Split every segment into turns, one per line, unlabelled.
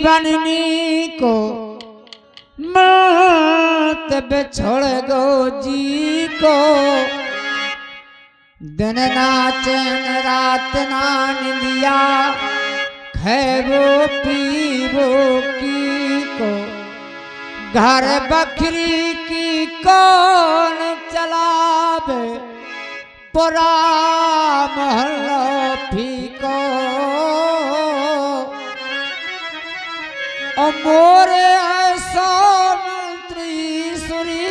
बननी को मत छोड़ गो जी को। दिन नाचन रात ना निंदिया खैबो पीबो की को। घर बकरी की कौन चलावे पुरा मोहल्ला फीको। ओ मोरे ऐसा त्रिसुरी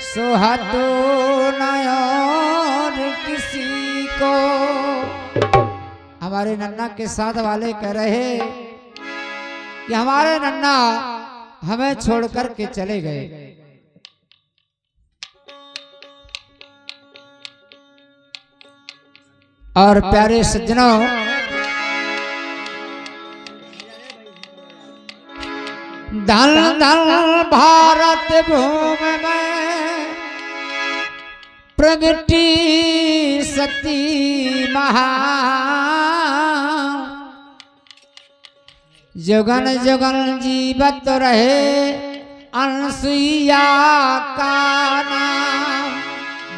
सुहातो नयन किसी को। हमारे नन्ना के साथ वाले कह रहे कि हमारे नन्ना हमें छोड़कर के चले गए। और प्यारे सज्जनों, धन धन भारत भूमि में प्रगति सती महा। जुगन जुगन जीवत रहे अनसुईया का नाम।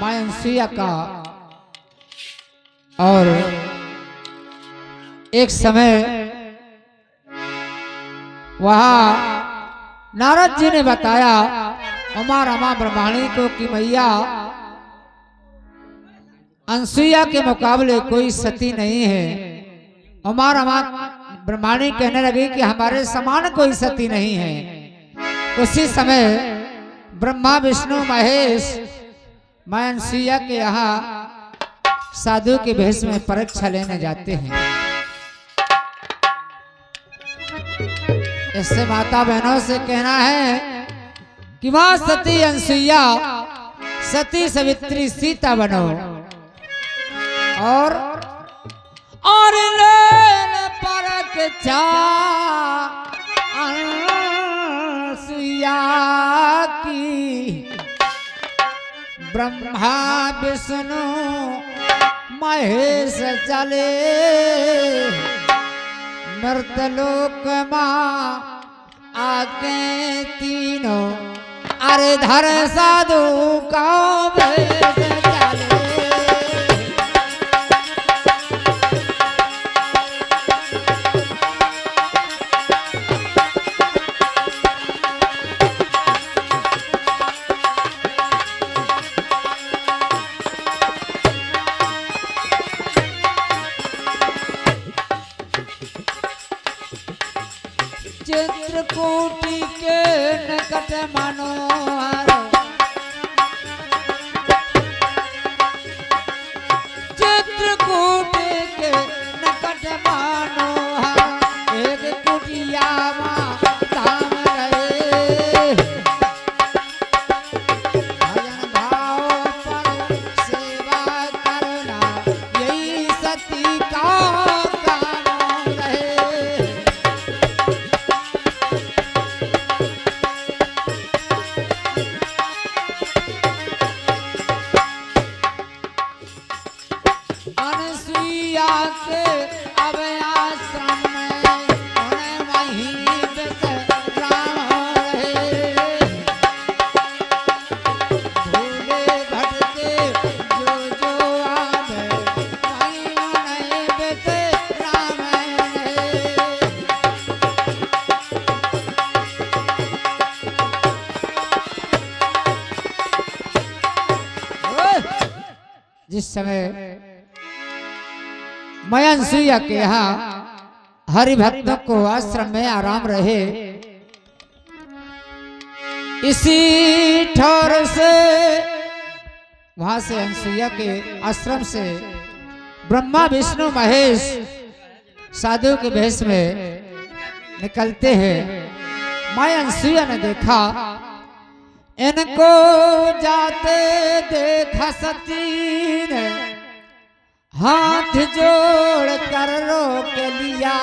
मां अनसुईया का। और एक समय वहाँ नारद जी ने बताया उमा रमा ब्रह्माणी को कि मैया अनसुईया के मुकाबले कोई सती नहीं है। उमा रमा ब्रह्माणी कहने लगी कि हमारे समान कोई सती नहीं है। उसी समय ब्रह्मा विष्णु महेश मां अनसुईया के यहाँ साधु के भेष में परीक्षा लेने जाते हैं। इससे माता बहनों से कहना है कि मां सती अनसुईया सती सवित्री सीता बनो। और परख जा अनसुईया की। ब्रह्मा विष्णु महेश चले मृतलोक मां आके तीनों। अरे धर साधु का भेष चले। चित्रकूटी के निकट मनोहर। चित्रकूटी के निकट मनोहर। एक कुटिया मां धाम रहे। भजन भाव पर सेवा करना यही सती का काम रहे। अनसुईया के अब आश्रम में उन्हें वहीं विश्राम रहे। भूले भटके जो आवे वहीं उन्हें विश्राम रहे। जिस समय मां अनसुईया के यहाँ हरि भक्तों को आश्रम में आराम रहे, इसी ठौर से वहां से अनसुईया के आश्रम से ब्रह्मा विष्णु महेश साधु के भेष में निकलते हैं। मां अनसुईया ने देखा इनको जाते देखा सती ने हाथ जोड़ कर रोक लिया।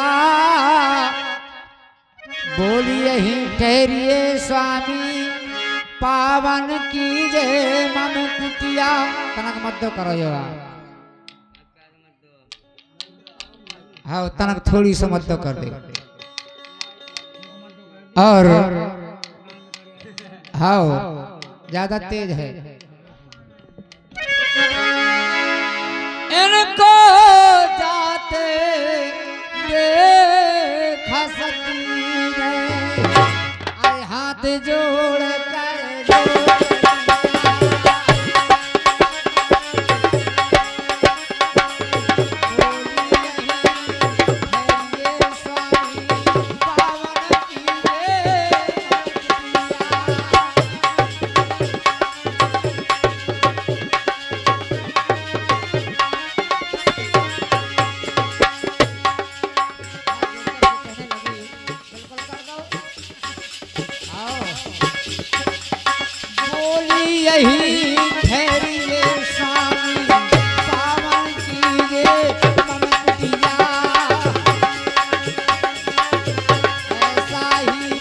बोली यही ठहरिए स्वामी पावन कीजे मम कुटिया। तनक मत दो करो यो। हाँ तनक थोड़ी सी मत दो कर दे। और हाँ ज्यादा तेज है। इनको जाते देखा सती ने, अरे हाथ जोड़ कर यही ठहरिए स्वामी पावन कीजिए मन कुटिया, ऐसा ही रे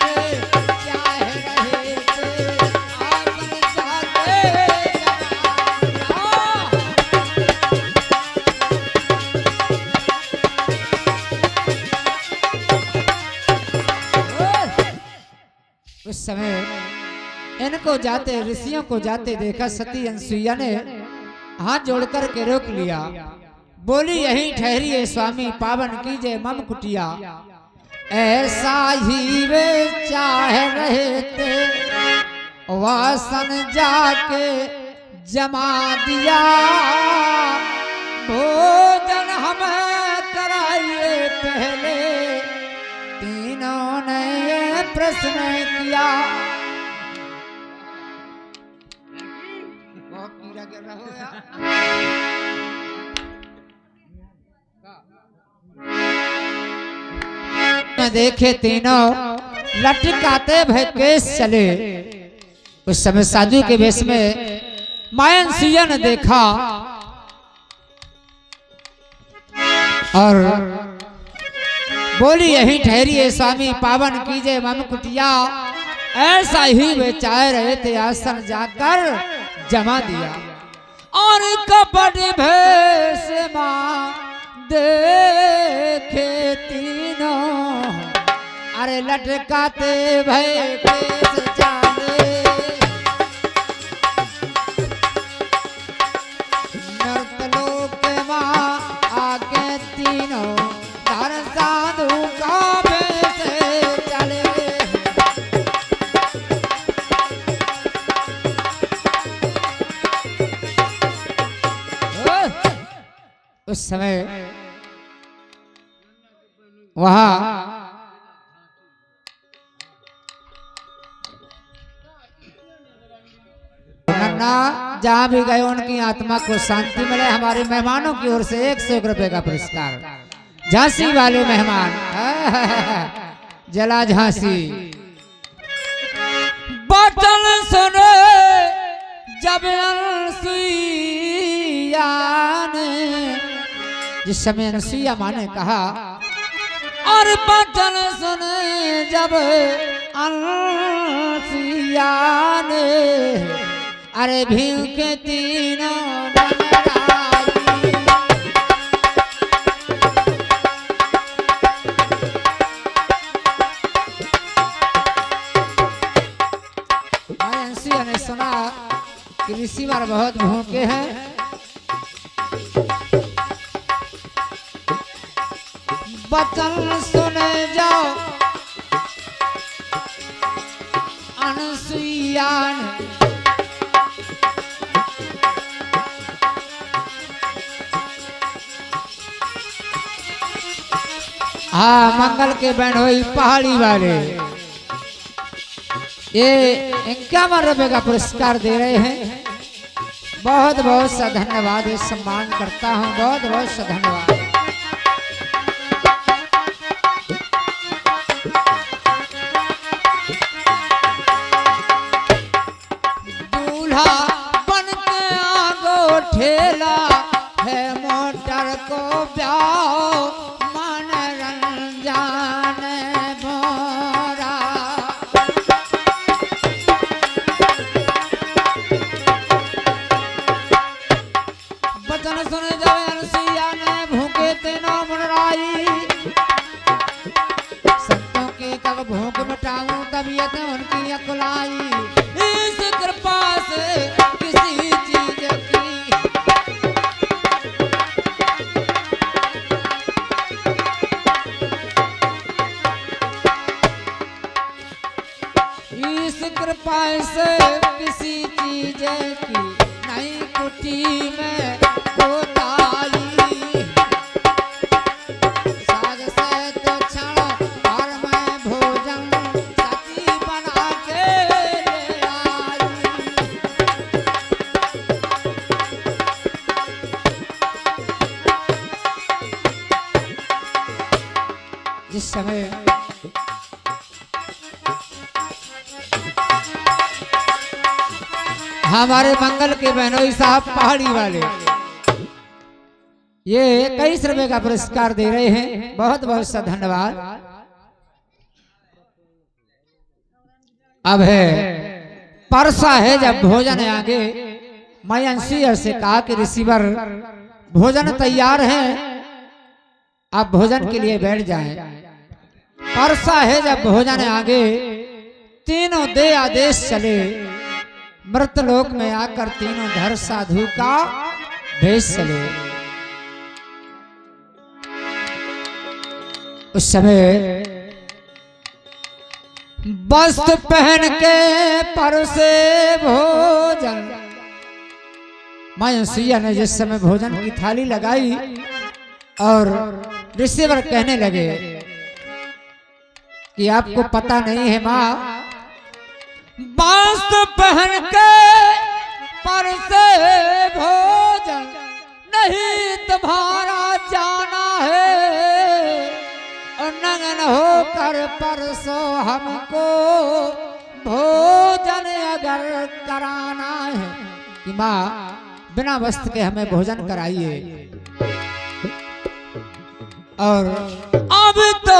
चाहे रहे थे आकर चाहते उस समय इनको जाते ऋषियों को जाते देखा सती अनसुईया ने हाथ जोड़कर के रोक लिया। बोली यही ठहरी है स्वामी पावन कीजिए मम कुटिया, ऐसा ही वे चाह रहे थे वासन जाके जमा दिया, भोजन हमें कराइए पहले तीनों ने प्रश्न किया। देखे तीनों लटकाते भय केस चले। उस समय साधु के वेश में माया अनसुईया ने देखा और बोली यही ठहरी है स्वामी पावन कीजिए मम कुटिया, ऐसा ही वे चाह रहे थे आसन जाकर जमा दिया। और कपट भेष मां देखे तीनों, अरे लटकाते भय केस चाले, नर्तलोक मां आके तीनों धर साधु का भेष चले। उस समय वहां नन्ना जहां भी गए उनकी आत्मा को शांति मिले। हमारे मेहमानों की ओर से 101 रुपए का पुरस्कार। झांसी वाले मेहमान जला झांसी। बचन सुने जब अनसुईया ने, जिस समय अनसुईया माँ ने कहा, और बचन सुने जब अनसुईया ने, अरे भीम के तीनों अनसुईया ने सुना कि ऋषि मार बहुत भूखे हैं। बचन सुने जाओ अनसुईया ने, हाँ मंगल के बैंड हुई पहाड़ी वाले ये 51 रुपए का पुरस्कार दे रहे हैं। बहुत बहुत सा धन्यवाद, सम्मान करता हूँ, बहुत बहुत सा धन्यवाद। दूल्हा बन के आगो ठेला है मोटर को ब्याह मनरंजन मोरा। बचन सुन जब अनसुईया ने भूखे तेनो मुनराई, संतों की कब भूख मिटाऊं तबीयत उनकी अकुलाई, इस कृपा से किसी चीज की। इस कृपा से किसी चीज की नहीं कुटी में कोताही। साग से तो क्षण और मैं भोजन सती बना के ले आई। जिस समय हमारे मंगल के बहनोई साहब पहाड़ी वाले ये 21 रुपए का पुरस्कार दे रहे हैं, बहुत बहुत सा धन्यवाद। अब है परसा है जब भोजन आगे, मैं अंशी से कहा कि रिसीवर भोजन तैयार है, आप भोजन के लिए बैठ जाएं। परसा है जब भोजन आगे, तीनों दे आदेश चले, मृतलोक में आकर तीनों धर साधु का भेष चले। उस समय वस्त्र पहन के परसे भोजन, मां सिया ने जिस समय भोजन की थाली लगाई और रिसीवर कहने लगे कि आपको पता नहीं है मां, वस्त्र पहन के परसे भोजन नहीं तुम्हारा जाना है, और नंगन होकर परसो हमको भोजन अगर कराना है, कि माँ बिना वस्त्र के हमें भोजन कराइए। और अब तो